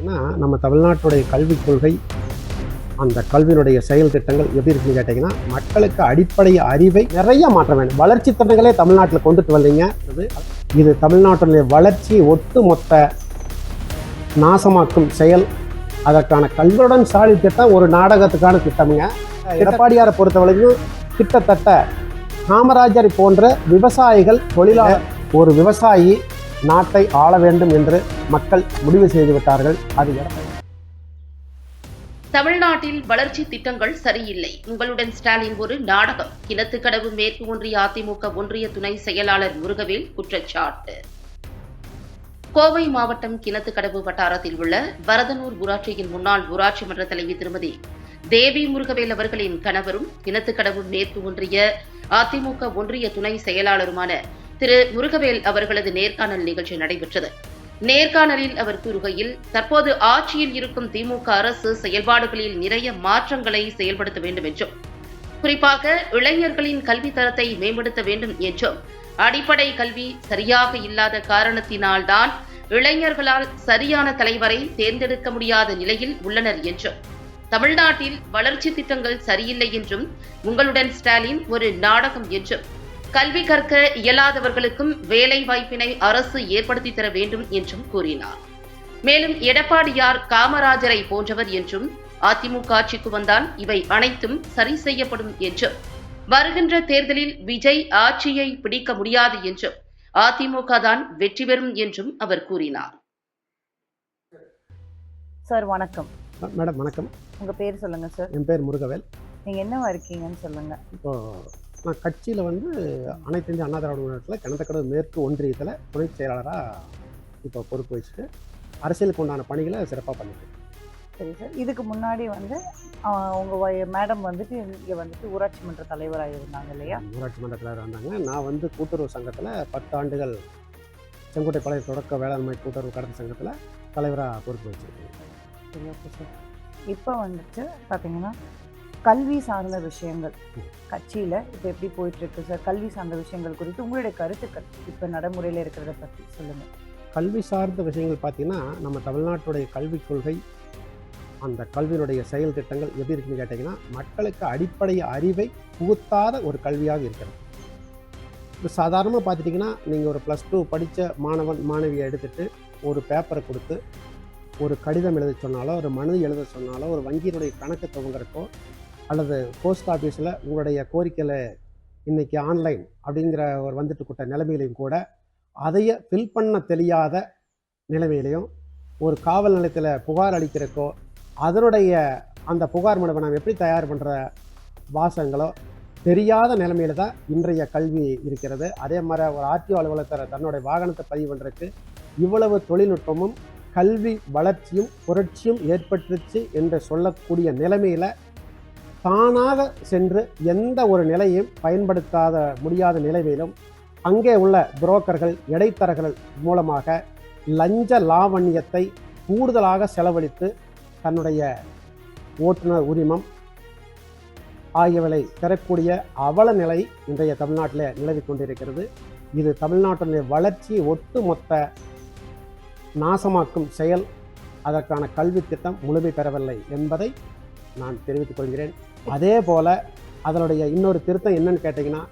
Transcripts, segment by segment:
கேட்டிங்கன்னா நம்ம தமிழ்நாட்டுடைய கல்விக் கொள்கை அந்த கல்வியினுடைய செயல் திட்டங்கள் எப்படி இருக்குன்னு கேட்டிங்கன்னா மக்களுக்கு அடிப்படை அறிவை நிறைய மாற்ற வேண்டும். வளர்ச்சி திட்டங்களே தமிழ்நாட்டில் கொண்டுட்டு வந்தீங்க. இது தமிழ்நாட்டுடைய வளர்ச்சி ஒட்டுமொத்த நாசமாக்கும் செயல். அதற்கான கல்வியுடன் சாலை திட்டம் ஒரு நாடகத்துக்கான திட்டமுங்க. எடப்பாடியாரை பொறுத்தவரைக்கும் கிட்டத்தட்ட காமராஜரை போன்ற விவசாயிகள் தொழிலாளர் ஒரு விவசாயி நாட்டை ஆள வேண்டும் என்று மக்கள் முடிவு செய்து விட்டார்கள். அது தமிழ்நாட்டில் வளர்ச்சி திட்டங்கள் சரியில்லை. உங்களுடன் ஸ்டாலின் ஒரு நாடகம். கிணத்துக்கடவு மேற்கு ஒன்றிய அதிமுக ஒன்றிய துணை செயலாளர் முருகவேல் குற்றச்சாட்டு. கோவை மாவட்டம் கிணத்துக்கடவு வட்டாரத்தில் உள்ள வரதனூர் ஊராட்சியின் முன்னாள் ஊராட்சி மன்ற தலைவி திருமதி தேவி முருகவேல் அவர்களின் கணவரும் கிணத்துக்கடவு மேற்கு ஒன்றிய அதிமுக ஒன்றிய துணை செயலாளருமான திரு முருகவேல் அவர்களது நேர்காணல் நிகழ்ச்சி நடைபெற்றது. நேர்காணலில் அவர் கூறுகையில், தற்போது ஆட்சியில் இருக்கும் திமுக அரசு செயல்பாடுகளில் நிறைய மாற்றங்களை செயல்படுத்த வேண்டும் என்றும், குறிப்பாக இளைஞர்களின் கல்வி தரத்தை மேம்படுத்த வேண்டும் என்றும், அடிப்படை கல்வி சரியாக இல்லாத காரணத்தினால்தான் இளைஞர்களால் சரியான தலைவரை தேர்ந்தெடுக்க முடியாத நிலையில் உள்ளனர் என்றும், தமிழ்நாட்டில் வளர்ச்சி திட்டங்கள் சரியில்லை என்றும், உங்களுடன் ஸ்டாலின் ஒரு நாடகம் என்றும், கல்வி கற்க இயலாதவர்களுக்கும் வேலை வாய்ப்பினை அரசு ஏற்படுத்தி தர வேண்டும் என்றும் கூறினார். மேலும் எடப்பாடியார் காமராஜரை போன்றவர் என்றும், அதிமுக ஆட்சிக்கு வந்தால் இவை அனைத்தும் சரி செய்யப்படும் என்றும், வருகின்ற தேர்தலில் விஜய் ஆட்சியை பிடிக்க முடியாது என்றும், அதிமுக தான் வெற்றி பெறும் என்றும் அவர் கூறினார். சார் வணக்கம். மேடம் வணக்கம். உங்க பேர் சொல்லுங்க சார். என் பேர் முருகவேல். நீங்க என்னவா இருக்கீங்கன்னு சொல்லுங்க. இப்போ நான் கட்சியில் அனைத்து இந்திய அண்ணா திராவிட முன்னேற்றத்தில் கிணத்துக்கடவு மேற்கு ஒன்றியத்தில் துணை செயலாளராக இப்போ பொறுப்பு வச்சுட்டு அரசியலுக்கு உண்டான பணிகளை சிறப்பாக பண்ணிட்டு. சரி சார், இதுக்கு முன்னாடி உங்கள் மேடம் இங்கே ஊராட்சி மன்ற தலைவராக இருந்தாங்க இல்லையா? ஊராட்சி மன்ற தலைவராக இருந்தாங்க. நான் கூட்டுறவு சங்கத்தில் 10 ஆண்டுகள் செங்கோட்டை பழைய தொடக்க வேளாண்மை கூட்டுறவு கடத்த சங்கத்தில் தலைவராக பொறுப்பு வச்சுருக்கேன். சரி, ஓகே சார். இப்போ பார்த்தீங்கன்னா கல்வி சார்ந்த விஷயங்கள் கட்சியில் இப்போ எப்படி போயிட்டுருக்கு சார்? கல்வி சார்ந்த விஷயங்கள் குறித்து உங்களுடைய கருத்துக்கள் இப்போ நடைமுறையில் இருக்கிறத பற்றி சொல்லுங்கள். கல்வி சார்ந்த விஷயங்கள் பார்த்திங்கன்னா நம்ம தமிழ்நாட்டுடைய கல்விக் கொள்கை அந்த கல்வியினுடைய செயல் திட்டங்கள் எப்படி இருக்குன்னு கேட்டிங்கன்னா மக்களுக்கு அடிப்படை அறிவை புகுத்தாத ஒரு கல்வியாக இருக்கிறது. இப்போ சாதாரணமாக பார்த்துட்டிங்கன்னா நீங்கள் ஒரு +2 படித்த மாணவியை எடுத்துகிட்டு ஒரு பேப்பரை கொடுத்து ஒரு கடிதம் எழுத சொன்னாலோ, ஒரு மனு எழுத சொன்னாலோ, ஒரு வங்கியினுடைய கணக்கு துவங்குறக்கோ, அல்லது போஸ்ட் ஆஃபீஸில் உங்களுடைய கோரிக்கையில் இன்றைக்கி ஆன்லைன் அப்படிங்கிற ஒரு கூட்ட நிலைமையிலையும் கூட அதையே ஃபில் பண்ண தெரியாத நிலைமையிலையும், ஒரு காவல் நிலையத்தில் புகார் அளிக்கிறக்கோ அதனுடைய அந்த புகார் மனுவை நாம் எப்படி தயார் பண்ணுற வாசகங்களோ தெரியாத நிலைமையில் தான் இன்றைய கல்வி இருக்கிறது. அதே மாதிரி ஒரு ஆர்டிஓ அலுவலகத்தில் தன்னுடைய வாகனத்தை பதிவு பண்ணுறதுக்கு இவ்வளவு தொழில்நுட்பமும் கல்வி வளர்ச்சியும் புரட்சியும் ஏற்பட்டுருச்சு என்று சொல்லக்கூடிய நிலைமையில் தானாக சென்று எந்த ஒரு நிலையும் பயன்படுத்தாத முடியாத நிலைமையிலும் அங்கே உள்ள புரோக்கர்கள் இடைத்தரகர்கள் மூலமாக லஞ்ச லாவண்யத்தை கூடுதலாக செலவழித்து தன்னுடைய ஓட்டுநர் உரிமம் ஆகியவை பெறக்கூடிய அவல நிலை இன்றைய தமிழ்நாட்டில் நிலவி கொண்டிருக்கிறது. இது தமிழ்நாட்டினுடைய வளர்ச்சி ஒட்டுமொத்த நாசமாக்கும் செயல். அதற்கான கல்வி திட்டம் முழுமை பெறவில்லை என்பதை நான் தெரிவித்துக் கொள்கிறேன். அதே போல் அதனுடைய இன்னொரு திருத்தம் என்னன்னு கேட்டிங்கன்னா,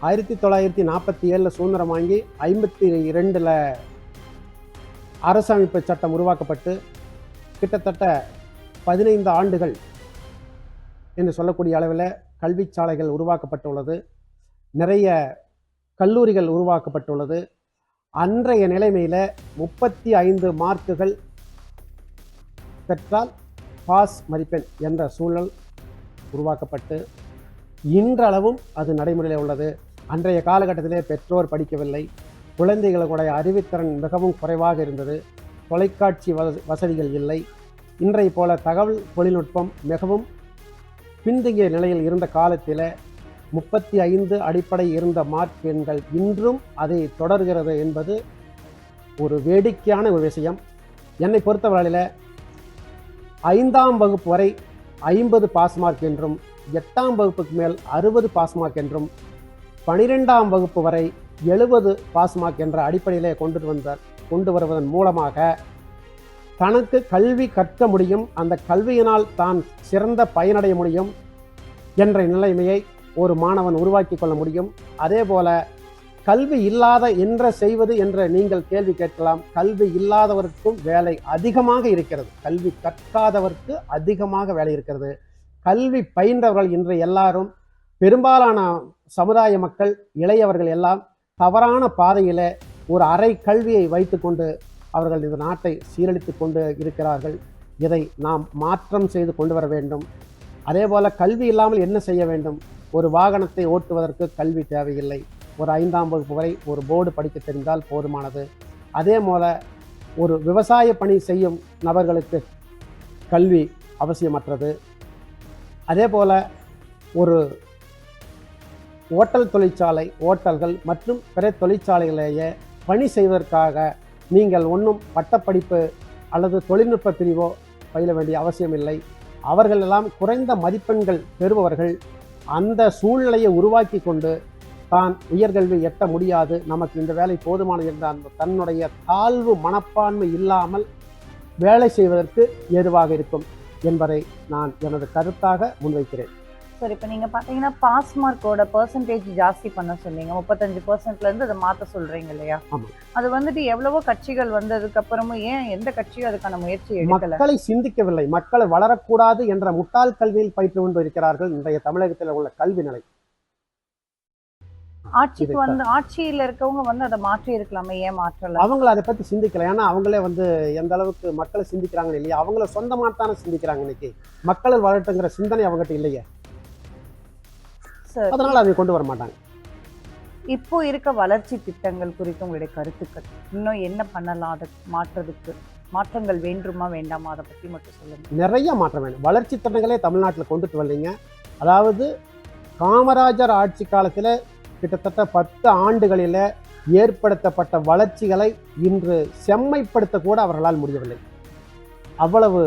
1947 சுதந்திரம் வாங்கி 52 அரசமைப்பு சட்டம் உருவாக்கப்பட்டு கிட்டத்தட்ட 15 ஆண்டுகள் என்று சொல்லக்கூடிய அளவில் கல்வி சாலைகள் உருவாக்கப்பட்டுள்ளது, நிறைய கல்லூரிகள் உருவாக்கப்பட்டுள்ளது. அன்றைய நிலைமையில் 35 மார்க்குகள் பெற்றால் பாஸ் மதிப்பெண் என்ற சூழல் உருவாக்கப்பட்டு இன்றளவும் அது நடைமுறையில் உள்ளது. அன்றைய காலகட்டத்திலே பெற்றோர் படிக்கவில்லை, குழந்தைகளுடைய அறிவுத்திறன் மிகவும் குறைவாக இருந்தது, தொலைக்காட்சி வசதிகள் இல்லை. இன்றைய போல தகவல் தொழில்நுட்பம் மிகவும் பின்தங்கிய நிலையில் இருந்த காலத்தில் 35 அடிப்படை இருந்த மார்க் எண்கள் இன்றும் அதை தொடர்கிறது என்பது ஒரு வேடிக்கையான ஒரு விஷயம். என்னை பொறுத்தவரையில் 5ஆம் வகுப்பு வரை 50 பாஸ் மார்க் என்றும், 8ஆம் வகுப்புக்கு மேல் 60 பாஸ் மார்க் என்றும், 12ஆம் வகுப்பு வரை 70 பாஸ் மார்க் என்ற அடிப்படையிலே கொண்டு வருவதன் மூலமாக தனக்கு கல்வி கற்க முடியும், அந்த கல்வியினால் தான் சிறந்த பயனடைய முடியும் என்ற நிலைமையை ஒரு மாணவன் உருவாக்கி கொள்ள முடியும். அதே போல கல்வி இல்லாத என்ன செய்வது என்ற நீங்கள் கேள்வி கேட்கலாம். கல்வி இல்லாதவருக்கும் வேலை அதிகமாக இருக்கிறது, கல்வி கற்காதவருக்கு அதிகமாக வேலை இருக்கிறது. கல்வி பயின்றவர்கள் இன்று எல்லாரும், பெரும்பாலான சமுதாய மக்கள், இளையவர்கள் எல்லாம் தவறான பாதையில் ஒரு அரை கல்வியை வைத்துக்கொண்டு அவர்கள் இந்த நாட்டை சீரழித்து கொண்டு இருக்கிறார்கள். இதை நாம் மாற்றம் செய்து கொண்டு வர வேண்டும். அதே போல் கல்வி இல்லாமல் என்ன செய்ய வேண்டும்? ஒரு வாகனத்தை ஓட்டுவதற்கு கல்வி தேவையில்லை, ஒரு 5ஆம் வகுப்பு வரை ஒரு போர்டு படிக்க தெரிந்தால் போதுமானது. அதே போல் ஒரு விவசாய பணி செய்யும் நபர்களுக்கு கல்வி அவசியமற்றது. அதே போல் ஒரு ஓட்டல்கள் மற்றும் பிற தொழிற்சாலைகளையே பணி செய்வதற்காக நீங்கள் ஒன்றும் பட்டப்படிப்பு அல்லது தொழில்நுட்ப பிரிவோ பயில வேண்டிய அவசியமில்லை. அவர்கள் எல்லாம் குறைந்த மதிப்பெண்கள் பெறுபவர்கள். அந்த சூழ்நிலையை உருவாக்கி கொண்டு தான் உயர்கல்வி எட்ட முடியாது, நமக்கு இந்த வேலை போதுமானது என்ற அந்த தன்னுடைய தாழ்வு மனப்பான்மை இல்லாமல் வேலை செய்வதற்கு ஏதுவாக இருக்கும் என்பதை நான் எனது கருத்தாக முன்வைக்கிறேன். சார், இப்போ நீங்கள் பார்த்தீங்கன்னா பாஸ் மார்க்கோட பர்சன்டேஜ் ஜாஸ்தி பண்ண சொன்னீங்க, 35%லேருந்து அதை மாற்ற சொல்கிறீங்க இல்லையா? ஆமாம். அது வந்துட்டு எவ்வளவோ கட்சிகள் வந்ததுக்கு அப்புறமும் ஏன் எந்த கட்சியும் அதுக்கான முயற்சி எடுக்கல? மக்களை சிந்திக்கவில்லை. மக்களை வளரக்கூடாது என்ற முட்டாள் கல்வியில் பயிற்று கொண்டு இருக்கிறார்கள் இன்றைய தமிழகத்தில் உள்ள கல்வி நிலை. ஆட்சியில் இருக்கவங்க வந்து அதை மாற்றி இருக்கலாமே, ஏன் மாற்றல? அவங்கள அதை பத்தி சிந்திக்கல. ஏன்னா அவங்களே வந்து எந்த அளவுக்கு மக்களை சிந்திக்கிறாங்க இல்லையா? அவங்கள சொந்தமாத்தான சிந்திக்கிறாங்க. இன்னைக்கு மக்கள் வளர்ட்டுங்கிற சிந்தனை அவங்ககிட்ட இல்லையே, அதனால அதை கொண்டு வர மாட்டாங்க. இப்போ இருக்க வளர்ச்சி திட்டங்கள் குறித்து உங்களுடைய கருத்துக்கள், இன்னும் என்ன பண்ணலாம், அதை மாற்றுறதுக்கு மாற்றங்கள் வேண்டுமா வேண்டாமா, அதை பத்தி மட்டும் சொல்லுங்க. நிறைய மாற்றம் வேணும். வளர்ச்சி திட்டங்களே தமிழ்நாட்டில் கொண்டுட்டு வரலைங்க. அதாவது காமராஜர் ஆட்சி காலத்தில் கிட்டத்தட்ட 10 ஆண்டுகளில் ஏற்படுத்தப்பட்ட வளர்ச்சிகளை இன்று செம்மைப்படுத்த கூட அவர்களால் முடியவில்லை. அவ்வளவு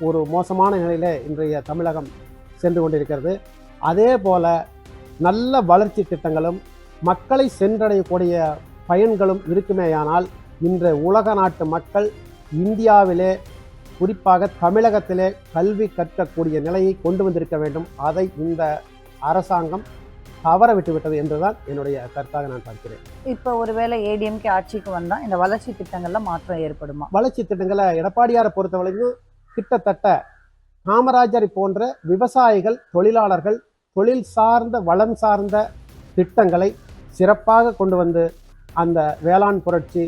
ஒரு மோசமான நிலையில் இன்றைய தமிழகம் சென்று கொண்டிருக்கிறது. அதே போல நல்ல வளர்ச்சி திட்டங்களும் மக்களை சென்றடையக்கூடிய பயன்களும் இருக்குமேயானால் இன்று உலக நாட்டு மக்கள் இந்தியாவிலே, குறிப்பாக தமிழகத்திலே கல்வி கற்கக்கூடிய நிலையை கொண்டு வந்திருக்க வேண்டும். அதை இந்த அரசாங்கம் தவற விட்டுவிட்டது என்றுதான் என்னுடைய கருத்தாக நான் பார்க்கிறேன். இப்போ ஒருவேளை ஏடிஎம்கே ஆட்சிக்கு வந்தால் இந்த வளர்ச்சி திட்டங்கள்ல மாற்றம் ஏற்படுமா? வளர்ச்சி திட்டங்களை எடப்பாடியாரை பொறுத்தவரைக்கும் கிட்டத்தட்ட காமராஜரை போன்ற விவசாயிகள், தொழிலாளர்கள், தொழில் சார்ந்த வளம் சார்ந்த திட்டங்களை சிறப்பாக கொண்டு வந்து அந்த வேளாண் புரட்சி,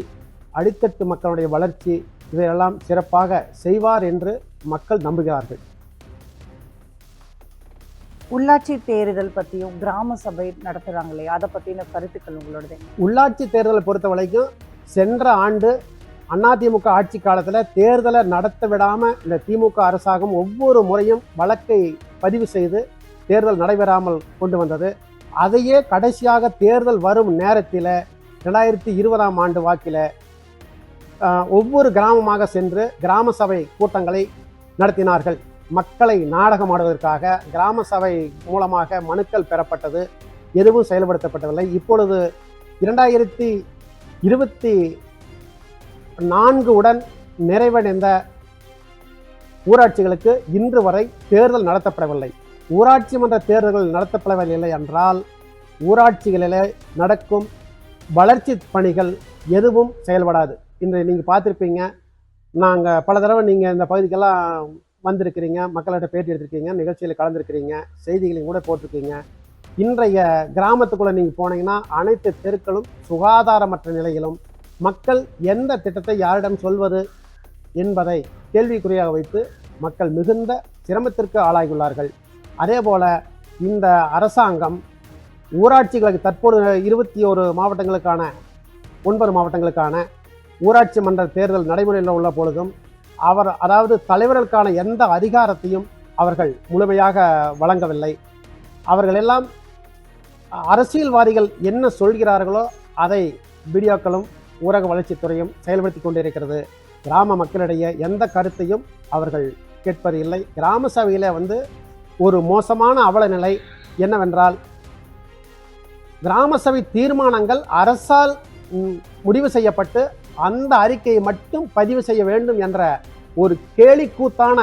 அடித்தட்டு மக்களுடைய வளர்ச்சி, இதையெல்லாம் சிறப்பாக செய்வார் என்று மக்கள் நம்புகிறார்கள். உள்ளாட்சி தேர்தல் பற்றியும் கிராம சபை நடத்துகிறாங்க இல்லையா, அதை பற்றின கருத்துக்கள் உங்களோட? உள்ளாட்சி தேர்தலை பொறுத்த வரைக்கும் சென்ற ஆண்டு அதிமுக ஆட்சி காலத்தில் தேர்தலை நடத்த விடாமல் இந்த திமுக அரசாங்கம் ஒவ்வொரு முறையும் வழக்கை பதிவு செய்து தேர்தல் நடைபெறாமல் கொண்டு வந்தது. அதையே கடைசியாக தேர்தல் வரும் நேரத்தில் 2020ஆம் ஆண்டு வாக்கில் ஒவ்வொரு கிராமமாக சென்று கிராம சபை கூட்டங்களை நடத்தினார்கள். மக்களை நாடகமாடுவதற்காக கிராம சபை மூலமாக மனுக்கள் பெறப்பட்டது, எதுவும் செயல்படுத்தப்படவில்லை. இப்பொழுது 2024 உடன் நிறைவடைந்த ஊராட்சிகளுக்கு இன்று வரை தேர்தல் நடத்தப்படவில்லை. ஊராட்சி மன்ற தேர்தல்கள் நடத்தப்படவில்லை என்றால் ஊராட்சிகளில் நடக்கும் வளர்ச்சி பணிகள் எதுவும் செயல்படாது. இன்று நீங்கள் பார்த்துருப்பீங்க, நாங்கள் பல தடவை நீங்கள் இந்த பகுதிக்கெல்லாம் வந்திருக்கிறீங்க, மக்கள்கிட்ட பேட்டி எடுத்திருக்கீங்க, நிகழ்ச்சியில் கலந்துருக்கிறீங்க, செய்திகளையும் கூட போட்டிருக்கீங்க. இன்றைய கிராமத்துக்குள்ளே நீங்கள் போனீங்கன்னா அனைத்து தெருக்களும் சுகாதாரமற்ற நிலையிலும் மக்கள் எந்த திட்டத்தை யாரிடம் சொல்வது என்பதை கேள்விக்குறியாக வைத்து மக்கள் மிகுந்த சிரமத்திற்கு ஆளாகியுள்ளார்கள். அதே போல் இந்த அரசாங்கம் ஊராட்சிகளுக்கு தற்போது 21 மாவட்டங்களுக்கான 9 மாவட்டங்களுக்கான ஊராட்சி மன்ற தேர்தல் நடைமுறையில் உள்ள பொழுதும் அதாவது தலைவர்களுக்கான எந்த அதிகாரத்தையும் அவர்கள் முழுமையாக வழங்கவில்லை. அவர்கள் எல்லாம் அரசியல்வாதிகள் என்ன சொல்கிறார்களோ அதை வீடியோக்களும் ஊரக வளர்ச்சித்துறையும் செயல்படுத்தி கொண்டிருக்கிறது. கிராம மக்களிடையே எந்த கருத்தையும் அவர்கள் கேட்பது இல்லை. கிராம சபையில் ஒரு மோசமான அவல நிலை என்னவென்றால், கிராம சபை தீர்மானங்கள் அரசால் முடிவு செய்யப்பட்டு அந்த அறிக்கையை மட்டும் பதிவு செய்ய வேண்டும் என்ற ஒரு கேலிக்கூத்தான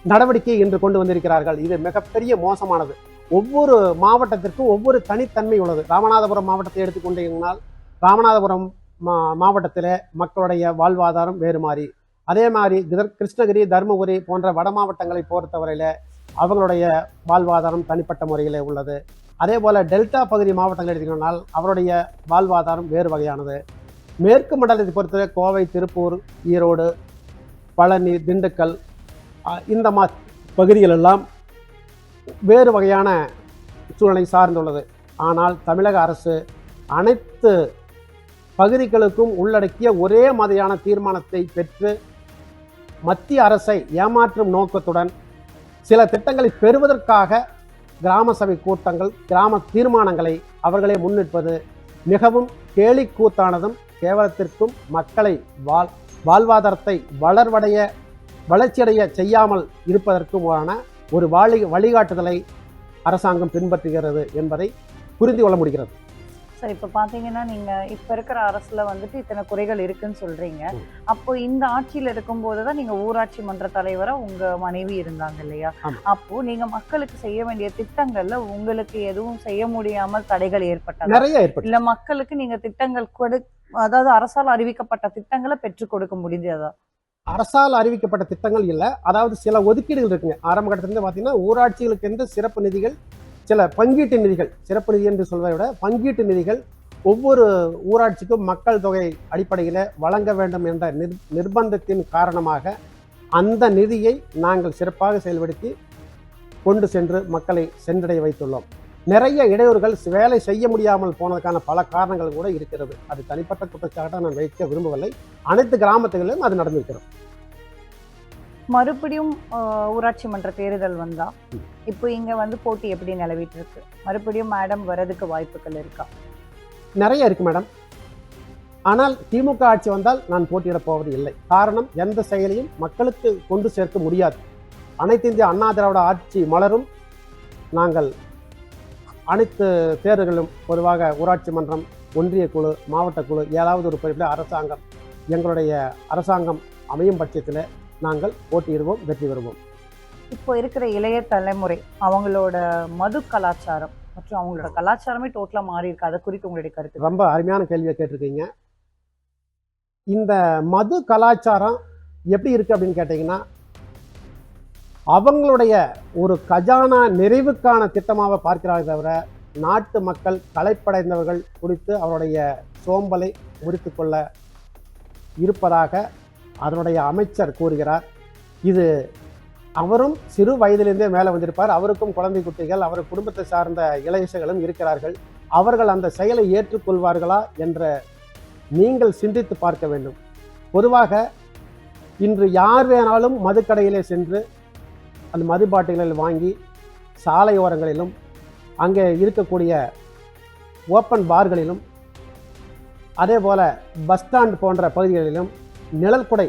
நடவடிக்கையை இன்று கொண்டு வந்திருக்கிறார்கள். இது மிகப்பெரிய மோசமானது. ஒவ்வொரு மாவட்டத்திற்கும் ஒவ்வொரு தனித்தன்மை உள்ளது. ராமநாதபுரம் மாவட்டத்தை எடுத்துக்கொண்டீங்கன்னால் ராமநாதபுரம் மாவட்டத்தில் மக்களுடைய வாழ்வாதாரம் வேறு மாதிரி, அதே மாதிரி கிருஷ்ணகிரி, தருமபுரி போன்ற வட மாவட்டங்களை பொறுத்தவரையில் அவங்களுடைய வாழ்வாதாரம் தனிப்பட்ட முறையில் உள்ளது. அதே போல் டெல்டா பகுதி மாவட்டங்கள் எடுத்துக்கிட்டோம்னால் அவருடைய வாழ்வாதாரம் வேறு வகையானது. மேற்கு மண்டலத்தை பொறுத்தவரை கோவை, திருப்பூர், ஈரோடு, பழனி, திண்டுக்கல் இந்த பகுதிகளெல்லாம் வேறு வகையான சூழ்நிலை சார்ந்துள்ளது. ஆனால் தமிழக அரசு அனைத்து பகுதிகளுக்கும் உள்ளடக்கிய ஒரே மாதிரியான தீர்மானத்தை பெற்று மத்திய அரசை ஏமாற்றும் நோக்கத்துடன் சில திட்டங்களை பெறுவதற்காக கிராம சபை கூட்டங்கள், கிராம தீர்மானங்களை அவர்களே முன்னிற்பது மிகவும் கேலிக்கூத்தானதும் கேவலத்திற்கும் மக்களை வாழ்வாதாரத்தை வளர்ச்சியடைய செய்யாமல் இருப்பதற்குமான ஒரு வழிகாட்டுதலை அரசாங்கம் பின்பற்றுகிறது என்பதை புரிந்து கொள்ள முடிகிறது. சார், இப்போ பார்த்தீங்கன்னா நீங்கள் இப்போ இருக்கிற அரசில் வந்துட்டு இத்தனை குறைகள் இருக்குன்னு சொல்கிறீங்க. அப்போ இந்த ஆட்சியில் இருக்கும்போது தான் நீங்கள் ஊராட்சி மன்ற தலைவராக உங்கள் மனைவி இருந்தாங்க இல்லையா? அப்போது நீங்கள் மக்களுக்கு செய்ய வேண்டிய திட்டங்களில் உங்களுக்கு எதுவும் செய்ய முடியாமல் தடைகள் ஏற்பட்டது? நிறைய ஏற்பட்டது. இல்லை மக்களுக்கு நீங்கள் திட்டங்கள் அதாவது அரசால் அறிவிக்கப்பட்ட திட்டங்களை பெற்றுக் கொடுக்க முடிஞ்சதா? அரசால் அறிவிக்கப்பட்ட திட்டங்கள் இல்லை, அதாவது சில ஒதுக்கீடுகள் இருக்குங்க. ஆரம்ப கட்டத்திலிருந்து பார்த்தீங்கன்னா ஊராட்சிகளுக்கு என்று சிறப்பு நிதிகள், சில பங்கீட்டு நிதிகள், சிறப்பு நிதி என்று சொல்வதை விட பங்கீட்டு நிதிகள் ஒவ்வொரு ஊராட்சிக்கும் மக்கள் தொகை அடிப்படையில் வழங்க வேண்டும் என்ற நிர்பந்தத்தின் காரணமாக அந்த நிதியை நாங்கள் சிறப்பாக செயல்படுத்தி கொண்டு சென்று மக்களை சென்றடைய வைத்துள்ளோம். நிறைய இடையூறுகள், வேலை செய்ய முடியாமல் போனதுக்கான பல காரணங்கள் கூட இருக்கிறது. அது தனிப்பட்ட குற்றச்சாட்டாக நான் வைக்க விரும்பவில்லை. அனைத்து கிராமத்துகளிலும் அது நடந்திருக்கிறது. மறுபடியும் ஊராட்சி மன்ற தேர்தல் வந்தா இப்போ இங்க வந்து போட்டி எப்படி நிலவிட்டு இருக்கு? மறுபடியும் மேடம் வரதுக்கு வாய்ப்புகள் இருக்கா? நிறைய இருக்கு மேடம். ஆனால் திமுக ஆட்சி வந்தால் நான் போட்டியிட போவது இல்லை. காரணம், எந்த செயலையும் மக்களுக்கு கொண்டு சேர்க்க முடியாது. அனைத்து இந்திய அண்ணா திராவிட ஆட்சி மலரும். நாங்கள் அனைத்து தேர்தல்களும் பொதுவாக ஊராட்சி மன்றம், ஒன்றிய குழு, மாவட்ட குழு, ஏதாவது ஒரு பொறுப்பில் அரசாங்கம், எங்களுடைய அரசாங்கம் அமையும் பட்சத்தில் நாங்கள் போட்டியிடுவோம், வெற்றி பெறுவோம். இப்போ இருக்கிற இளைய தலைமுறை அவங்களோட மது கலாச்சாரம் மற்றும் அவங்களோட கலாச்சாரமே டோட்டலா மாறி இருக்கு. அதை குறித்து உங்களுடைய கருத்து? ரொம்ப அருமையான கேள்வியை கேட்டிருக்கீங்க. இந்த மது கலாச்சாரம் எப்படி இருக்கு அப்படின்னு கேட்டீங்கன்னா, அவங்களுடைய ஒரு கஜானா நிறைவுக்கான திட்டமாக பார்க்கிறார்கள் தவிர நாட்டு மக்கள் களைப்படைந்தவர்கள் குறித்து அவருடைய சோம்பலை முறித்து கொள்ள இருப்பதாக அதனுடைய அமைச்சர் கூறுகிறார். இது அவரும் சிறு வயதிலிருந்தே மேலே வந்திருப்பார். அவருக்கும் குழந்தை குட்டிகள், அவர் குடும்பத்தை சார்ந்த இளைஞர்களும் இருக்கிறார்கள். அவர்கள் அந்த செயலை ஏற்றுக்கொள்வார்களா என்ற நீங்கள் சிந்தித்து பார்க்க வேண்டும். பொதுவாக இன்று யார் வேணாலும் மதுக்கடையிலே சென்று அந்த மது பாட்டில்கள் வாங்கி சாலையோரங்களிலும் அங்கே இருக்கக்கூடிய ஓப்பன் பார்களிலும் அதே போல் பஸ் ஸ்டாண்ட் போன்ற பகுதிகளிலும் நிழல்குடை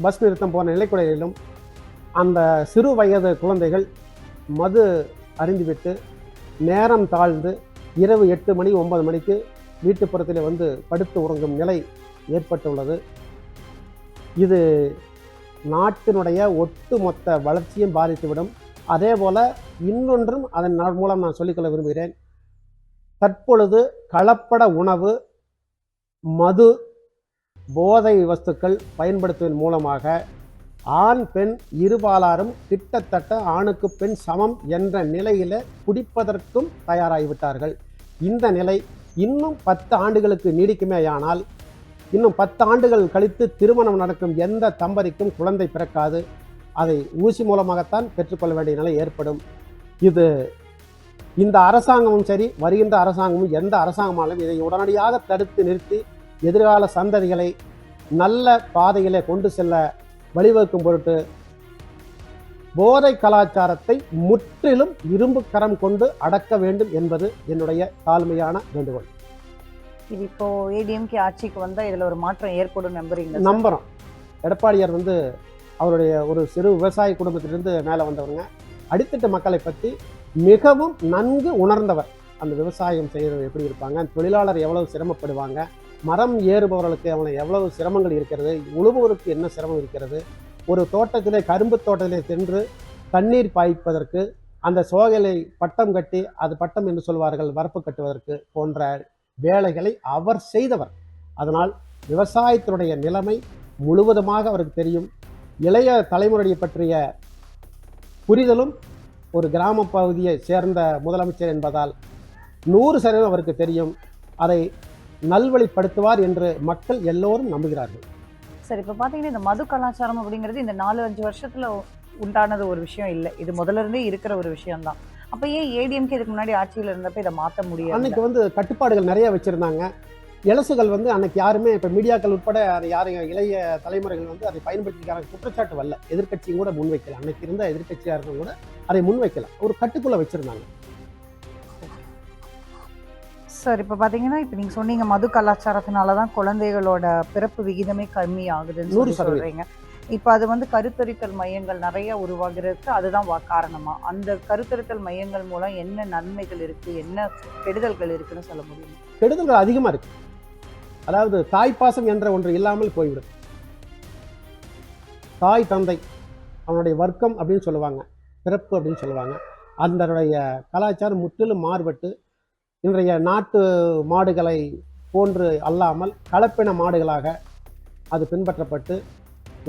பஸ் நிறுத்தம் போன்ற நிலைக்குடைகளிலும் அந்த சிறு வயது குழந்தைகள் மது அருந்திவிட்டு நேரம் தாழ்ந்து இரவு 8 மணி 9 மணிக்கு வீட்டுப்புறத்தில் வந்து படுத்து உறங்கும் நிலை ஏற்பட்டுள்ளது. இது நாட்டினுடைய ஒட்டுமொத்த வளர்ச்சியும் பாதித்துவிடும். அதே போல் இன்னொன்றும் அதன் மூலம் நான் சொல்லிக்கொள்ள விரும்புகிறேன். தற்பொழுது கலப்பட உணவு, மது, போதை வஸ்துக்கள் பயன்படுத்துவதன் மூலமாக ஆண் பெண் இருபாலாரும் கிட்டத்தட்ட ஆணுக்கு பெண் சமம் என்ற நிலையில் குடிப்பதற்கும் தயாராகிவிட்டார்கள். இந்த நிலை இன்னும் 10 ஆண்டுகளுக்கு நீடிக்குமேயானால் இன்னும் 10 ஆண்டுகள் கழித்து திருமணம் நடக்கும் எந்த தம்பதிக்கும் குழந்தை பிறக்காது. அதை ஊசி மூலமாகத்தான் பெற்றுக்கொள்ள வேண்டிய நிலை ஏற்படும். இது இந்த அரசாங்கமும் சரி, வருகின்ற அரசாங்கமும் எந்த அரசாங்கமாலும் இதை உடனடியாக தடுத்து நிறுத்தி எதிர்கால சந்ததிகளை நல்ல பாதையிலே கொண்டு செல்ல வழிவகுக்கும் பொருட்டு போதை கலாச்சாரத்தை முற்றிலும் இரும்பு கரம் கொண்டு அடக்க வேண்டும் என்பது என்னுடைய தாழ்மையான வேண்டுகோள். இது இப்போ ஏடிஎம்கே ஆட்சிக்கு வந்தால் இதில் ஒரு மாற்றம் ஏற்படும் நம்புகிறோம். எடப்பாடியார் அவருடைய ஒரு சிறு விவசாய குடும்பத்திலிருந்து மேலே வந்தவங்க, அடித்தட்டு மக்களை பற்றி மிகவும் நன்கு உணர்ந்தவர். அந்த விவசாயம் செய்கிறது எப்படி இருப்பாங்க, தொழிலாளர் எவ்வளவு சிரமப்படுவாங்க, மரம் ஏறுபவர்களுக்கு அவனை எவ்வளவு சிரமங்கள் இருக்கிறது, உழுபவருக்கு என்ன சிரமம் இருக்கிறது, ஒரு தோட்டத்திலே கரும்பு தோட்டத்திலே சென்று தண்ணீர் பாய்ப்பதற்கு அந்த சோகையை பட்டம் கட்டி, அது பட்டம் என்று சொல்வார்கள், வரப்பு கட்டுவதற்கு போன்ற வேலைகளை அவர் செய்தவர். அதனால் விவசாயத்தினுடைய நிலைமை முழுவதுமாக அவருக்கு தெரியும். இளைய தலைமுறையை பற்றிய புரிதலும் ஒரு கிராம பகுதியை சேர்ந்த முதலமைச்சர் என்பதால் 100% அவருக்கு தெரியும். அதை நல்வழிப்படுத்துவார் என்று மக்கள் எல்லோரும் நம்புகிறார்கள். சார், இப்போ பார்த்தீங்கன்னா இந்த மது கலாச்சாரம் அப்படிங்கிறது இந்த 4-5 வருஷத்துல உண்டானது ஒரு விஷயம் இல்லை, இது முதல்ல இருந்தே இருக்கிற ஒரு விஷயம்தான். அப்போ ஏன் ஏடிஎம்கே இதுக்கு முன்னாடி ஆட்சியில் இருந்தப்ப இதை மாற்ற முடியாது? அன்னைக்கு கட்டுப்பாடுகள் நிறைய வச்சிருந்தாங்க. இலசுகள் அன்னைக்கு யாருமே, இப்போ மீடியாக்கள் உட்பட அதை யாரும் இளைய தலைமுறைகள் அதை பயன்படுத்திக்கிறாங்க குற்றச்சாட்டு வரல. எதிர்க்கட்சியும் கூட முன்வைக்கல. அன்னைக்கு இருந்த எதிர்க்கட்சியாளர்கள் கூட அதை முன்வைக்கல. ஒரு கட்டுக்குள்ள வச்சிருந்தாங்க. சார், இப்போ பார்த்தீங்கன்னா இப்போ நீங்கள் சொன்னீங்க மது கலாச்சாரத்தினால தான் குழந்தைகளோட பிறப்பு விகிதமே கம்மி ஆகுதுன்னு 100% சொல்றீங்க. இப்போ அது கருத்தரித்தல் மையங்கள் நிறைய உருவாகிறதுக்கு அதுதான் காரணமா? அந்த கருத்தரித்தல் மையங்கள் மூலம் என்ன நன்மைகள் இருக்கு, என்ன கெடுதல்கள் இருக்குன்னு சொல்ல முடியும்? கெடுதல்கள் அதிகமா இருக்கு. அதாவது தாய்ப்பாசம் என்ற ஒன்று இல்லாமல் போய்விடும். தாய் தந்தை அவனுடைய வர்க்கம் அப்படின்னு சொல்லுவாங்க, பிறப்பு அப்படின்னு சொல்லுவாங்க. அதனுடைய கலாச்சாரம் முற்றிலும் மாறுபட்டு இன்றைய நாட்டு மாடுகளை போன்று அல்லாமல் கலப்பின மாடுகளாக அது பின்பற்றப்பட்டு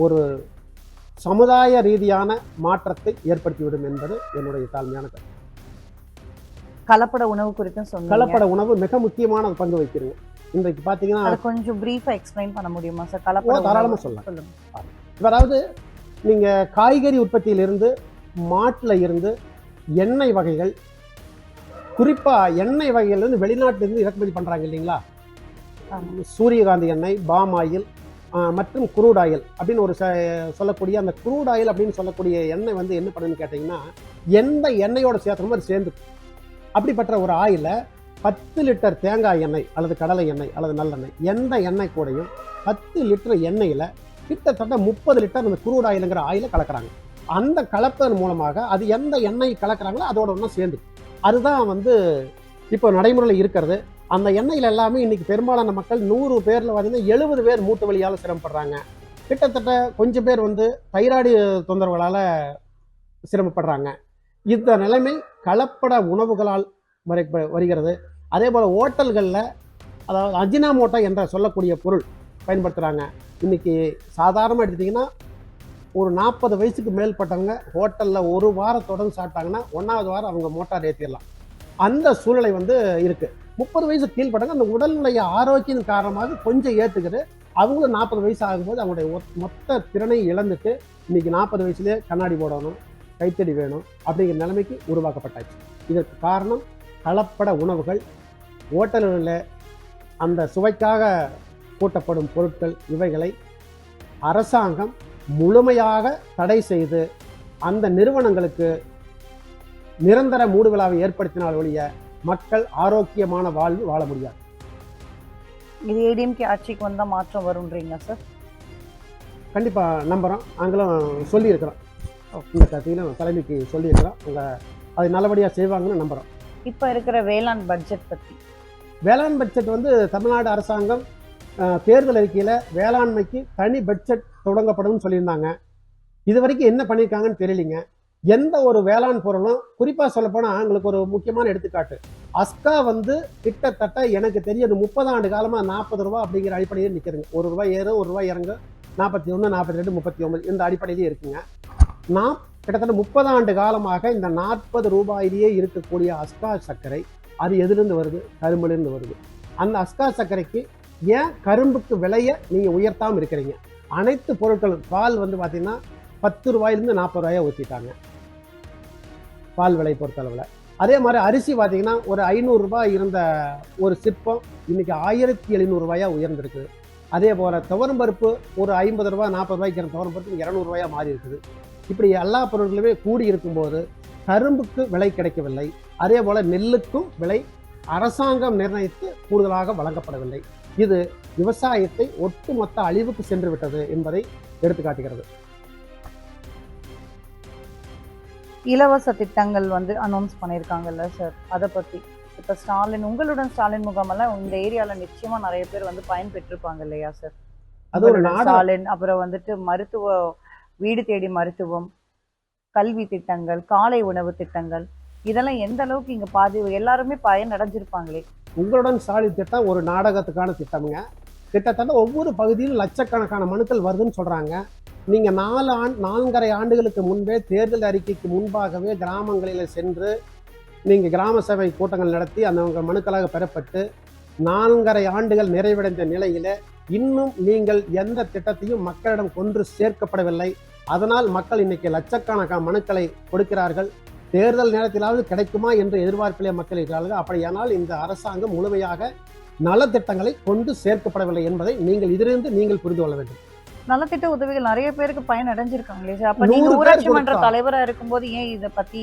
ஒரு சமுதாய ரீதியான மாற்றத்தை ஏற்படுத்திவிடும் என்பது என்னுடைய தாழ்மையான கருத்து. கலப்பட உணவு குறித்தும் சொன்னீங்க. கலப்பட உணவு மிக முக்கியமான பங்கு வகிக்கிறது. இன்றைக்கு பார்த்தீங்கன்னா அதை கொஞ்சம் பிரீஃபா எக்ஸ்பிளைன் பண்ண முடியுமா சார்? கலப்பட தாராளமாக சொல்லலாம். சொல்லுங்க. அதாவது நீங்கள் காய்கறி உற்பத்தியிலிருந்து, மாட்டில் இருந்து, எண்ணெய் வகைகள், குறிப்பாக எண்ணெய் வகைகள்லேருந்து வெளிநாட்டிலிருந்து இறக்குமதி பண்ணுறாங்க இல்லைங்களா? சூரியகாந்தி எண்ணெய், பாம் ஆயில் மற்றும் குரூட் ஆயில் அப்படின்னு ஒரு சொல்லக்கூடிய அந்த குரூட் ஆயில் அப்படின்னு சொல்லக்கூடிய எண்ணெய் என்ன பண்ணுன்னு கேட்டிங்கன்னா, எந்த எண்ணெயோட சேர்த்துறமோ அது சேர்ந்து. அப்படிப்பட்ட ஒரு ஆயிலை 10 லிட்டர் தேங்காய் எண்ணெய் அல்லது கடலை எண்ணெய் அல்லது நல்லெண்ணெய், எந்த எண்ணெய் கூடயும் 10 லிட்டர் எண்ணெயில் கிட்டத்தட்ட 30 லிட்டர் அந்த குரூட் ஆயிலுங்கிற ஆயிலை கலக்கிறாங்க. அந்த கலப்பதன் மூலமாக அது எந்த எண்ணெய் கலக்கிறாங்களோ அதோட ஒன்றா சேர்ந்து. அதுதான் இப்போ நடைமுறையில் இருக்கிறது. அந்த எண்ணெயில் எல்லாமே இன்னைக்கு பெரும்பாலான மக்கள் 100 பேரில் பார்த்தீங்கன்னா 70 பேர் மூட்டு வலியால் சிரமப்படுறாங்க. கிட்டத்தட்ட கொஞ்சம் பேர் தைராய்டு தொந்தரவுகளால் சிரமப்படுறாங்க. இந்த நிலைமை கலப்பட உணவுகளால் வருகிறது. அதே போல் ஹோட்டல்களில் அதாவது அஜினாமோட்டோ என்ற சொல்லக்கூடிய பொருள் பயன்படுத்துகிறாங்க. இன்னைக்கு சாதாரணமாக எடுத்துட்டிங்கன்னா ஒரு 40 வயசுக்கு மேற்பட்டவங்க ஹோட்டலில் ஒரு வாரம் தொடர்ந்து சாப்பிட்டாங்கன்னா 1ஆவது வாரம் அவங்க மோட்டார் ஏற்றிடலாம். அந்த சூழ்நிலை இருக்குது. 30 வயசு கீழ்பட்டவங்க அந்த உடல்நிலைய ஆரோக்கியம் காரணமாக கொஞ்சம் ஏற்றுக்கிட்டு அவங்களும் 40 வயசு ஆகும்போது அவங்களுடைய மொத்த திறனை இழந்துட்டு இன்னைக்கு 40 வயசுலேயே கண்ணாடி போடணும், கைத்தடி வேணும் அப்படிங்கிற நிலைமைக்கு உருவாக்கப்பட்டாச்சு. இதற்கு காரணம் கலப்பட உணவுகள், ஹோட்டல்களில் அந்த சுவைக்காக கூட்டப்படும் பொருட்கள். இவைகளை அரசாங்கம் முழுமையாக தடை செய்து அந்த நிறுவனங்களுக்கு நிரந்தர மூடுவிழாவை ஏற்படுத்தினால் ஒழிய மக்கள் ஆரோக்கியமான வாழ்வு வாழ முடியாது. இது ஏடிஎம்கே ஆட்சிக்கு வந்தால் மாற்றம் வரும்ன்றீங்க சார்? கண்டிப்பாக நம்புகிறோம். நாங்களும் சொல்லியிருக்கிறோம், இந்த கட்சியிலும் தலைமைக்கு சொல்லியிருக்கிறோம். அவங்க அதை நல்லபடியாக செய்வாங்கன்னு நம்புகிறோம். இப்போ இருக்கிற வேளாண் பட்ஜெட் பற்றி? வேளாண் பட்ஜெட் தமிழ்நாடு அரசாங்கம் தேர்தல் அறிக்கையில் வேளாண்மைக்கு தனி பட்ஜெட் தொடங்கப்படும் சொல்லியிருந்தாங்க. இது வரைக்கும் என்ன பண்ணியிருக்காங்கன்னு தெரியலிங்க. எந்த ஒரு வேளாண் பொருளும், குறிப்பாக சொல்லப்போனால் எங்களுக்கு ஒரு முக்கியமான எடுத்துக்காட்டு, அஸ்கா கிட்டத்தட்ட எனக்கு தெரியாது 30 ஆண்டு காலமாக 40 ரூபா அப்படிங்கிற அடிப்படையில் நிற்கிறதுங்க. 1 ரூபாய் ஏறும், 1 ரூபாய் இறங்கு, 41, 42, 39 இந்த அடிப்படையிலேயே இருக்குங்க. கிட்டத்தட்ட 30 ஆண்டு காலமாக இந்த 40 ரூபாயிலேயே இருக்கக்கூடிய அஸ்கா சர்க்கரை அது எதிலிருந்து வருது? கரும்பிலிருந்து வருது. அந்த அஸ்கா சர்க்கரைக்கு ஏன் கரும்புக்கு விலையை நீங்கள் உயர்த்தாமல் இருக்கிறீங்க? அனைத்து பொருட்களும் பால் பார்த்தீங்கன்னா 10 ரூபாயிலிருந்து 40 ரூபாயை ஊற்றிட்டாங்க பால் விலை பொறுத்தளவில். அதே மாதிரி அரிசி பார்த்தீங்கன்னா ஒரு 500 ரூபாய் இருந்த ஒரு சிப்பம் இன்னைக்கு 1700 ரூபாயா உயர்ந்திருக்குது. அதே போல் துவரம்பருப்பு ஒரு 50 ரூபாய் 40 ரூபாய்க்கு இருந்த துவரம்பருப்பு 200 ரூபாயா மாறி இருக்குது. இப்படி எல்லா பொருட்களுமே கூடி இருக்கும்போது கரும்புக்கு விலை கிடைக்கவில்லை. அதே போல் நெல்லுக்கும் விலை அரசாங்கம் நிர்ணயித்து கூடுதலாக வழங்கப்படவில்லை. இது விவசாயத்தை ஒட்டுமொத்த அழிவுக்கு சென்று விட்டது என்பதை எடுத்துக்காட்டுகிறது. இலவச திட்டங்கள் அனௌன்ஸ் பண்ணியிருக்காங்கல்ல சார், அதை பற்றி? இப்ப ஸ்டாலின், உங்களுடன் ஸ்டாலின் முகாமெல்லாம் இந்த ஏரியால நிச்சயமா நிறைய பேர் வந்து பயன் பெற்றிருப்பாங்க இல்லையா சார்? அது ஒரு உங்களுடன் நாடகம். ஸ்டாலின், அப்புறம் வந்துட்டு வீடு தேடி மருத்துவம், கல்வி திட்டங்கள், காலை உணவு திட்டங்கள், இதெல்லாம் எந்த அளவுக்கு இங்க எல்லாருமே பயன் அடைஞ்சிருப்பாங்களே. உங்களுடன் ஸ்டாலின் திட்டம் ஒரு நாடகத்துக்கான திட்டமுங்க. கிட்டத்தட்ட ஒவ்வொரு பகுதியிலும் லட்சக்கணக்கான மனுக்கள் வருதுன்னு சொல்றாங்க. நீங்க 4.5 ஆண்டுகளுக்கு முன்பே தேர்தல் அறிக்கைக்கு முன்பாகவே கிராமங்களில் சென்று நீங்க கிராம சபை கூட்டங்கள் நடத்தி அந்த மனுக்களாக பெறப்பட்டு 4.5 ஆண்டுகள் நிறைவடைந்த நிலையில இன்னும் நீங்கள் எந்த திட்டத்தையும் மக்களிடம் கொன்று சேர்க்கப்படவில்லை. அதனால் மக்கள் இன்னைக்கு லட்சக்கணக்கான மனுக்களை கொடுக்கிறார்கள். தேர்தல் நேரத்திலாவது கிடைக்குமா என்று எதிர்பார்ப்பிலே மக்கள் இருக்கிறார்கள். அப்படியானால் இந்த அரசாங்கம் முழுமையாக நலத்திட்டங்களை கொண்டு சேர்க்கப்படவில்லை என்பதை இதிலிருந்து நீங்கள் புரிந்து கொள்ள வேண்டும். நலத்திட்ட உதவிகள் நிறைய பேருக்கு பயன் அடைஞ்சிருக்காங்களே சார். அப்ப நீங்க ஊராட்சி மன்ற தலைவரா இருக்கும்போது ஏன் இதை பத்தி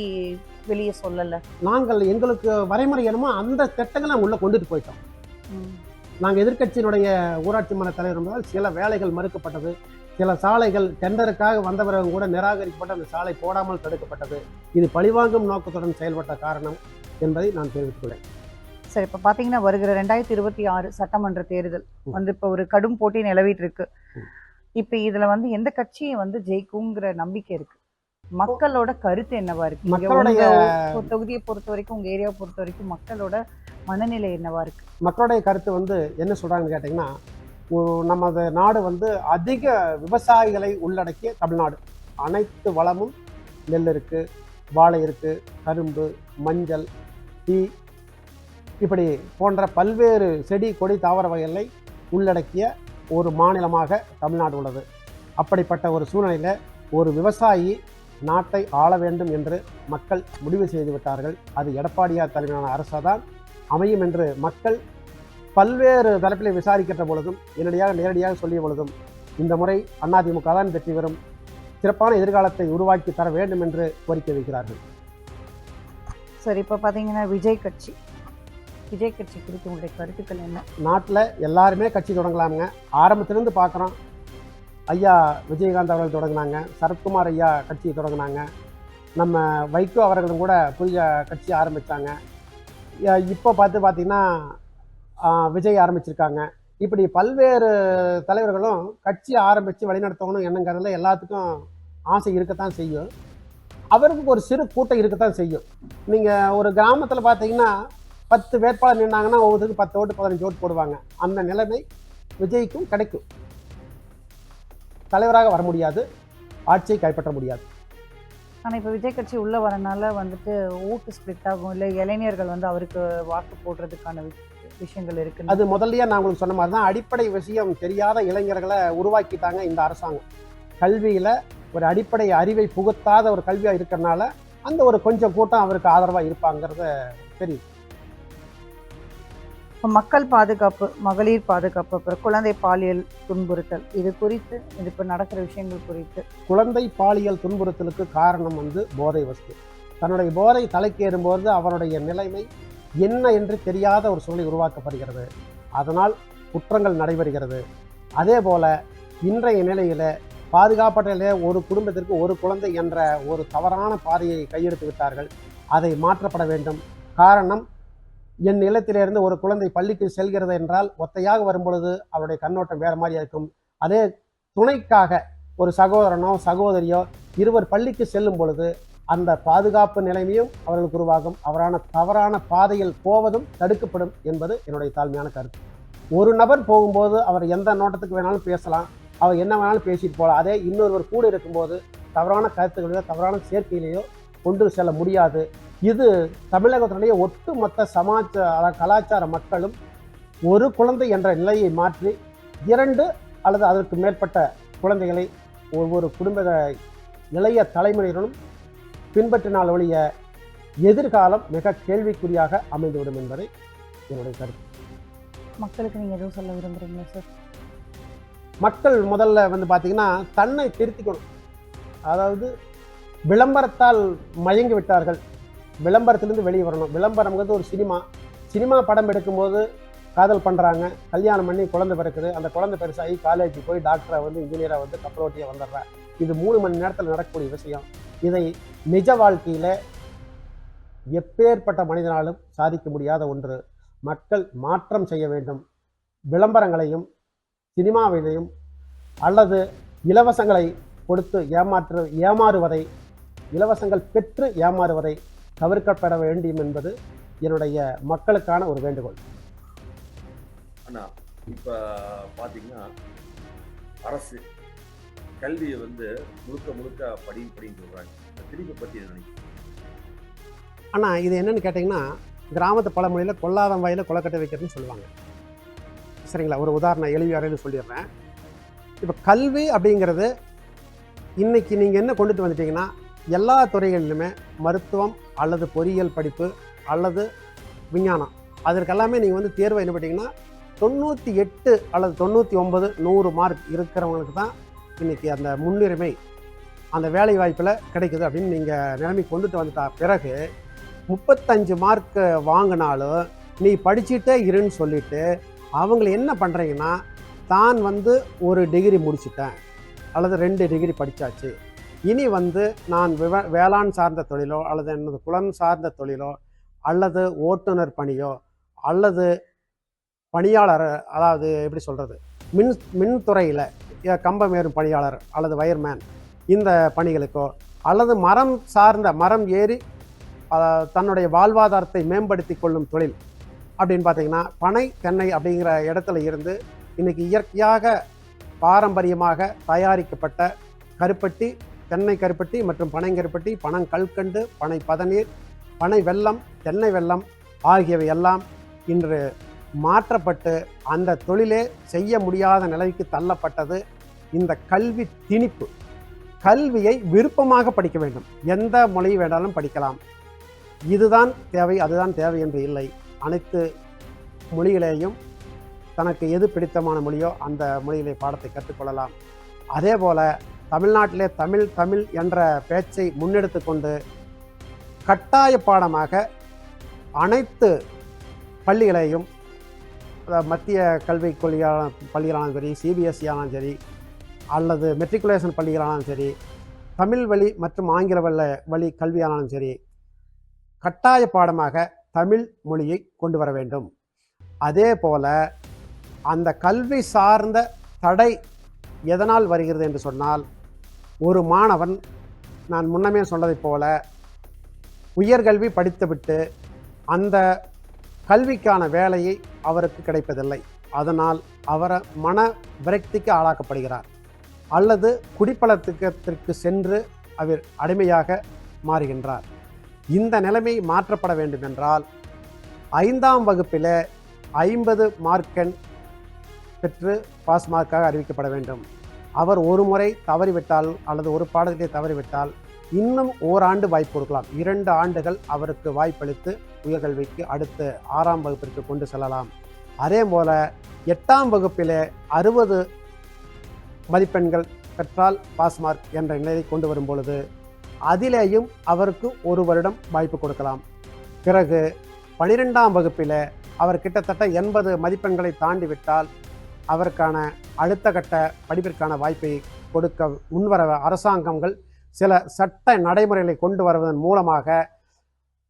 வெளியே சொல்லல? நாங்கள் எங்களுக்கு வரைமுறை என்னமோ அந்த திட்டங்களை உள்ள கொண்டுட்டு போயிட்டோம். நாங்கள் எதிர்க்கட்சியினுடைய ஊராட்சி மன்ற தலைவர் என்பதால் சில வேலைகள் மறுக்கப்பட்டது, சில சாலைகள் டெண்டருக்காக வந்த பிறகு கூட நிராகரிக்கப்பட்ட அந்த சாலை போடாமல் தடுக்கப்பட்டது. இது பழிவாங்கும் நோக்கத்துடன் செயல்பட்ட காரணம் என்பதை நான் தெரிவித்துள்ளேன். சரி, இப்ப பாத்தீங்கன்னா வருகிற 2026 சட்டமன்ற தேர்தல் வந்து இப்ப ஒரு கடும் போட்டி நிலவிட்டு இருக்கு. இப்ப இதுல வந்து எந்த கட்சியை வந்து ஜெயிக்குங்கிற நம்பிக்கை இருக்கு? மக்களோட கருத்து என்னவா இருக்கு? மக்களுடைய தொகுதியை பொறுத்த வரைக்கும், உங்க ஏரியாவை பொறுத்த வரைக்கும் மக்களோட மனநிலை என்னவா இருக்கு? மக்களுடைய கருத்து வந்து என்ன சொல்றாங்கன்னு கேட்டீங்கன்னா, நமது நாடு வந்து அதிக விவசாயிகளை உள்ளடக்கிய தமிழ்நாடு. அனைத்து வளமும் நெல் இருக்கு, வாழை இருக்கு, கரும்பு, மஞ்சள், டீ, இப்படி போன்ற பல்வேறு செடி கொடி தாவர வகைகளை உள்ளடக்கிய ஒரு மாநிலமாக தமிழ்நாடு உள்ளது. அப்படிப்பட்ட ஒரு சூழ்நிலையில் ஒரு விவசாயி நாட்டை ஆள வேண்டும் என்று மக்கள் முடிவு செய்து விட்டார்கள். அது எடப்பாடியார் தலைமையிலான அரசாதான் அமையும் என்று மக்கள் பல்வேறு தரப்பிலே விசாரிக்கின்ற பொழுதும் நேரடியாக சொல்லிய பொழுதும் இந்த முறை அதிமுக தான் வெற்றி பெறும், சிறப்பான எதிர்காலத்தை உருவாக்கி தர வேண்டும் என்று கோரிக்கை வைக்கிறார்கள். சரி, இப்போ பார்த்தீங்கன்னா விஜய் கட்சி குறித்து உங்களுடைய கருத்துக்கள் என்ன? நாட்டில் எல்லாருமே கட்சி தொடங்கலாமுங்க. ஆரம்பத்திலிருந்து பார்க்குறோம். ஐயா விஜயகாந்த் அவர்கள் தொடங்கினாங்க, சரத்குமார் ஐயா கட்சி தொடங்கினாங்க, நம்ம வைகோ அவர்களும் கூட புதிய கட்சி ஆரம்பித்தாங்க. இப்போ பார்த்தீங்கன்னா விஜய் ஆரம்பிச்சிருக்காங்க. இப்படி பல்வேறு தலைவர்களும் கட்சி ஆரம்பித்து வழிநடத்தணும் என்னங்கிறதுல எல்லாத்துக்கும் ஆசை இருக்கத்தான் செய்யும். அவருக்கு ஒரு சிறு கூட்டம் இருக்கத்தான் செய்யும். நீங்கள் ஒரு கிராமத்தில் பார்த்தீங்கன்னா 10 வேட்பாளர் நின்னாங்கன்னா ஒவ்வொருத்தருக்கு 10 ஓட்டு 15 ஓட்டு போடுவாங்க. அந்த நிலைமை விஜய்க்கும் கிடைக்கும். தலைவராக வர முடியாது, ஆட்சியை கைப்பற்ற முடியாது. ஆனால் இப்போ விஜய் கட்சி உள்ளே வரனால வந்துட்டு ஓட்டு ஸ்பிளிட் ஆகும், இல்லை இளைஞர்கள் வந்து அவருக்கு வாக்கு போடுறதுக்கான விஷயங்கள் இருக்கு. அது முதல்லயே நான் உங்களுக்கு சொன்ன மாதிரி தான், அடிப்படை விஷயம் தெரியாத இளைஞர்களை உருவாக்கிட்டாங்க இந்த அரசாங்கம். கல்வியில் ஒரு அடிப்படை அறிவை புகுத்தாத ஒரு கல்வியாக இருக்கிறனால அந்த ஒரு கொஞ்சம் கூட்டம் அவருக்கு ஆதரவாக இருப்பாங்கிறத தெரியும். மக்கள் பாதுகாப்பு, மகளிர் பாதுகாப்பு, அப்புறம் குழந்தை பாலியல் துன்புறுத்தல், இது குறித்து இப்போ நடக்கிற விஷயங்கள் குறித்து. குழந்தை பாலியல் துன்புறுத்தலுக்கு காரணம் வந்து போதை வஸ்து. தன்னுடைய போதை தலைக்கு ஏறும்போது அவருடைய நிலைமை என்ன என்று தெரியாத ஒரு சூழ்நிலை உருவாக்கப்படுகிறது. அதனால் குற்றங்கள் நடைபெறுகிறது. அதே போல இன்றைய நிலையில் பாதுகாப்பற்ற நிலையில் ஒரு குடும்பத்திற்கு ஒரு குழந்தை என்ற ஒரு தவறான பாதையை கையெடுத்து விட்டார்கள். அதை மாற்றப்பட வேண்டும். காரணம், என் இல்லத்திலிருந்து ஒரு குழந்தை பள்ளிக்கு செல்கிறது என்றால் ஒத்தையாக வரும்பொழுது அவருடைய கண்ணோட்டம் வேறு மாதிரி இருக்கும். அதே துணைக்காக ஒரு சகோதரனோ சகோதரியோ இருவர் பள்ளிக்கு செல்லும் பொழுது அந்த பாதுகாப்பு நிலைமையும் அவர்களுக்கு உருவாகும். தவறான பாதையில் போவதும் தடுக்கப்படும் என்பது என்னுடைய தாழ்மையான கருத்து. ஒரு நபர் போகும்போது அவர் எந்த நோட்டத்துக்கு வேணாலும் பேசலாம், அவர் என்ன வேணாலும் பேசிட்டு போகலாம். அதே இன்னொருவர் கூட இருக்கும்போது தவறான கருத்துக்களையோ தவறான சேர்க்கையிலேயோ கொண்டு செல்ல முடியாது. இது தமிழகத்தினுடைய ஒட்டுமொத்த கலாச்சார மக்களும் ஒரு குழந்தை என்ற நிலையை மாற்றி 2 அல்லது அதற்கு மேற்பட்ட குழந்தைகளை ஒவ்வொரு குடும்ப இளைய தலைமுறையினரும் பின்பற்றினால் ஒழிய எதிர்காலம் மிக கேள்விக்குறியாக அமைந்துவிடும் என்பதை என்னுடைய கருத்து. மக்களுக்கு நீங்கள் எதுவும் சொல்ல விரும்புகிறீங்களா சார்? மக்கள் முதல்ல வந்து பார்த்தீங்கன்னா தன்னை திருத்திக்கணும். அதாவது விளம்பரத்தால் மயங்கி விட்டார்கள். விளம்பரத்திலிருந்து வெளியே வரணும். விளம்பரம்ங்கிறது ஒரு சினிமா படம் எடுக்கும்போது காதல் பண்ணுறாங்க, கல்யாணம் பண்ணி குழந்தை பிறக்குது. அந்த குழந்தை பெருசாகி காலேஜுக்கு போய் டாக்டரை வந்து இன்ஜினியராக வந்து கப்பலோட்டியாக வந்துடுறேன். இது 3 மணி நேரத்தில் நடக்கக்கூடிய விஷயம். இதை நிஜ வாழ்க்கையில் எப்பேற்பட்ட மனிதனாலும் சாதிக்க முடியாத ஒன்று. மக்கள் மாற்றம் செய்ய வேண்டும். விளம்பரங்களையும் சினிமாவிலையும் அல்லது இலவசங்களை கொடுத்து ஏமாறுவதை, இலவசங்கள் பெற்று ஏமாறுவதை தவிர்க்கப்பட வேண்டும் என்பது என்னுடைய மக்களுக்கான ஒரு வேண்டுகோள். அண்ணா, இப்போ பார்த்தீங்கன்னா அரசு கல்வியை முழுக்க முழுக்க படின்னு சொல்கிறாங்க. திருப்பி பற்றி என்ன நினைக்கிறீங்க? ஆனால் இது என்னன்னு கேட்டிங்கன்னா, கிராமத்து பழமொழியில் கொல்லாதம் வாயில் கொலக்கட்டை வைக்கிறதுன்னு சொல்லுவாங்க. சரிங்களா? ஒரு உதாரணம் எளிய அறையில் சொல்லிடுறேன். இப்போ கல்வி அப்படிங்கிறது இன்றைக்கி நீங்கள் என்ன கொண்டுட்டு வந்துட்டீங்கன்னா, எல்லா துறைகளிலுமே மருத்துவம் அல்லது பொறியியல் படிப்பு அல்லது விஞ்ஞானம், அதற்கெல்லாமே நீங்கள் தேர்வை என்ன பண்ணிங்கன்னா 98 அல்லது 99 100 மார்க் இருக்கிறவங்களுக்கு தான் இன்றைக்கி அந்த முன்னுரிமை அந்த வேலை வாய்ப்பில் கிடைக்குது அப்படின்னு நீங்கள் நிலைமை கொண்டுட்டு வந்துட்டா பிறகு 35 மார்க் வாங்கினாலும் நீ படிச்சுட்டே இருன்னு சொல்லிட்டு அவங்கள என்ன பண்ணுறீங்கன்னா, தான் ஒரு டிகிரி முடிச்சுட்டேன் அல்லது 2 டிகிரி படித்தாச்சு, இனி நான் வேளாண் சார்ந்த தொழிலோ அல்லது எனது குலம் சார்ந்த தொழிலோ அல்லது ஓட்டுநர் பணியோ அல்லது பணியாளர், அதாவது எப்படி சொல்கிறது, மின்துறையில் கம்பமேறும் பணியாளர் அல்லது வயர்மேன், இந்த பணிகளுக்கோ அல்லது மரம் ஏறி தன்னுடைய வாழ்வாதாரத்தை மேம்படுத்தி கொள்ளும் தொழில் அப்படின்னு பார்த்தீங்கன்னா, பனை தென்னை அப்படிங்கிற இடத்துல இருந்து இன்றைக்கி இயற்கையாக பாரம்பரியமாக தயாரிக்கப்பட்ட கருப்பட்டி, தென்னை கருப்பட்டி மற்றும் பனைங்கருப்பட்டி, பனங்கல்கண்டு, பனை பதநீர், பனை வெல்லம், தென்னை வெல்லம் ஆகியவை எல்லாம் இன்று மாற்றப்பட்டு அந்த தொழிலே செய்ய முடியாத நிலைக்கு தள்ளப்பட்டது இந்த கல்வி திணிப்பு. கல்வியை விருப்பமாக படிக்க வேண்டும். எந்த மொழி வேண்டாலும் படிக்கலாம். இதுதான் தேவை, அதுதான் தேவை என்று இல்லை. அனைத்து மொழிகளையும் தனக்கு எது பிடித்தமான மொழியோ அந்த மொழியிலே பாடத்தை கற்றுக்கொள்ளலாம். அதே போல் தமிழ்நாட்டிலே தமிழ் என்ற பேச்சை முன்னெடுத்து கொண்டு கட்டாய பாடமாக அனைத்து பள்ளிகளையும், மத்திய கல்விக் பள்ளிகளாலும் சரி, சிபிஎஸ்சி ஆனாலும் சரி அல்லது மெட்ரிகுலேஷன் பள்ளிகளானாலும் சரி, தமிழ் வழி மற்றும் ஆங்கில வழி கல்வியானாலும் சரி, கட்டாய பாடமாக தமிழ் மொழியை கொண்டு வர வேண்டும். அதே போல் அந்த கல்வி சார்ந்த தடை எதனால் வருகிறது என்று சொன்னால், ஒரு மாணவன், நான் முன்னமே சொன்னதைப் போல, உயர்கல்வி படித்துவிட்டு அந்த கல்விக்கான வேலையை அவருக்கு கிடைப்பதில்லை. அதனால் அவர் மன விரக்திக்கு ஆளாக்கப்படுகிறார் அல்லது குடிப்பழக்கத்திற்கு சென்று அவர் அடிமையாக மாறுகின்றார். இந்த நிலைமை மாற்றப்பட வேண்டும் என்றால் 5ஆம் வகுப்பில் 50 மார்க்கெண் பெற்று பாஸ் மார்க்காக அறிவிக்கப்பட வேண்டும். அவர் ஒரு முறை தவறிவிட்டால் அல்லது ஒரு பாடத்தை தவறிவிட்டால் இன்னும் ஓராண்டு வாய்ப்பு கொடுக்கலாம். 2 ஆண்டுகள் அவருக்கு வாய்ப்பளித்து உயர்கல்விக்கு அடுத்து 6ஆம் வகுப்பிற்கு கொண்டு செல்லலாம். அதே போல் 8ஆம் வகுப்பில் 60 மதிப்பெண்கள் பெற்றால் பாஸ் மார்க் என்ற நிலையை கொண்டு வரும் பொழுது அதிலேயும் அவருக்கு 1 வருடம் வாய்ப்பு கொடுக்கலாம். பிறகு 12ஆம் வகுப்பில் அவர் கிட்டத்தட்ட 80 மதிப்பெண்களை தாண்டிவிட்டால் அவருக்கான அடுத்த கட்ட படிப்பிற்கான வாய்ப்பை கொடுக்க முன்வர அரசாங்கங்கள் சில சட்ட நடைமுறைகளை கொண்டு வருவதன் மூலமாக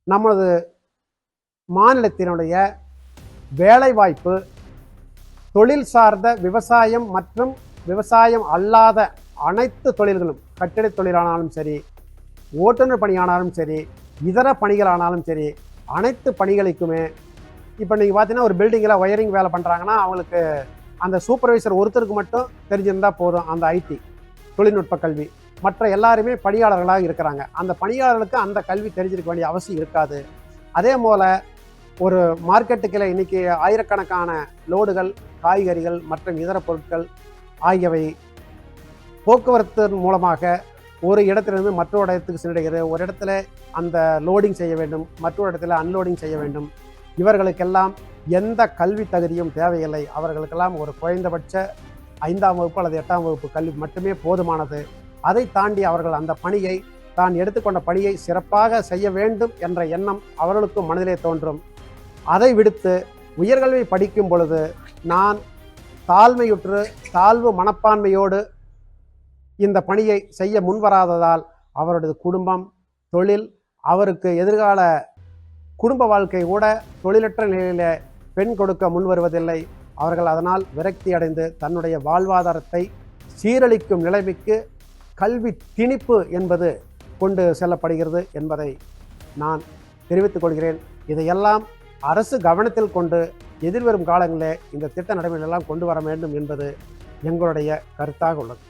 நமது மாநிலத்தினுடைய வேலைவாய்ப்பு, தொழில் சார்ந்த விவசாயம் மற்றும் விவசாயம் அல்லாத அனைத்து தொழில்களும், கட்டிட தொழிலானாலும் சரி, ஓட்டுநர் பணியானாலும் சரி, இதர பணிகளானாலும் சரி, அனைத்து பணிகளுக்குமே இப்போ நீங்கள் பார்த்தீங்கன்னா ஒரு பில்டிங்கில் ஒயரிங் வேலை பண்ணுறாங்கன்னா அவங்களுக்கு அந்த சூப்பர்வைசர் ஒருத்தருக்கு மட்டும் தெரிஞ்சிருந்தால் போதும். அந்த ஐடி தொழில்நுட்ப கல்வி, மற்ற எல்லாருமே பணியாளர்களாக இருக்கிறாங்க. அந்த பணியாளர்களுக்கு அந்த கல்வி தெரிஞ்சிருக்க வேண்டிய அவசியம் இருக்காது. அதே போல் ஒரு மார்க்கெட்டுக்கில் இன்றைக்கி ஆயிரக்கணக்கான லோடுகள், காய்கறிகள் மற்றும் இதர பொருட்கள் ஆகியவை போக்குவரத்து மூலமாக ஒரு இடத்திலிருந்து மற்றொரு இடத்துக்கு செல்கிறது. ஒரு இடத்துல அந்த லோடிங் செய்ய வேண்டும், மற்றொரு இடத்துல அன்லோடிங் செய்ய வேண்டும். இவர்களுக்கெல்லாம் எந்த கல்வி தகுதியும் தேவையில்லை. அவர்களுக்கெல்லாம் ஒரு குறைந்தபட்ச 5ஆம் வகுப்பு அல்லது 8ஆம் வகுப்பு கல்வி மட்டுமே போதுமானது. அதை தாண்டி அவர்கள் அந்த பணியை, தான் எடுத்துக்கொண்ட பணியை சிறப்பாக செய்ய வேண்டும் என்ற எண்ணம் அவர்களுக்கும் மனதிலே தோன்றும். அதை விடுத்து உயர்கல்வி படிக்கும் பொழுது நான் தாழ்மையுற்று தாழ்வு மனப்பான்மையோடு இந்த பணியை செய்ய முன்வராததால் அவரது குடும்பம், தொழில், அவருக்கு எதிர்கால குடும்ப வாழ்க்கை கூட தொழிலற்ற நிலையில பெண் கொடுக்க முன் வருவதில்லை. அவர்கள் அதனால் விரக்தி அடைந்து தன்னுடைய வாழ்வாதாரத்தை சீரழிக்கும் நிலைமைக்கு கல்வி திணிப்பு என்பது கொண்டு செல்லப்படுகிறது என்பதை நான் தெரிவித்துக் கொள்கிறேன். இதையெல்லாம் அரசு கவனத்தில் கொண்டு எதிர்வரும் காலங்களில் இந்த திட்ட நடைமுறைகளெல்லாம் கொண்டு வர வேண்டும் என்பது எங்களுடைய கருத்தாக உள்ளது.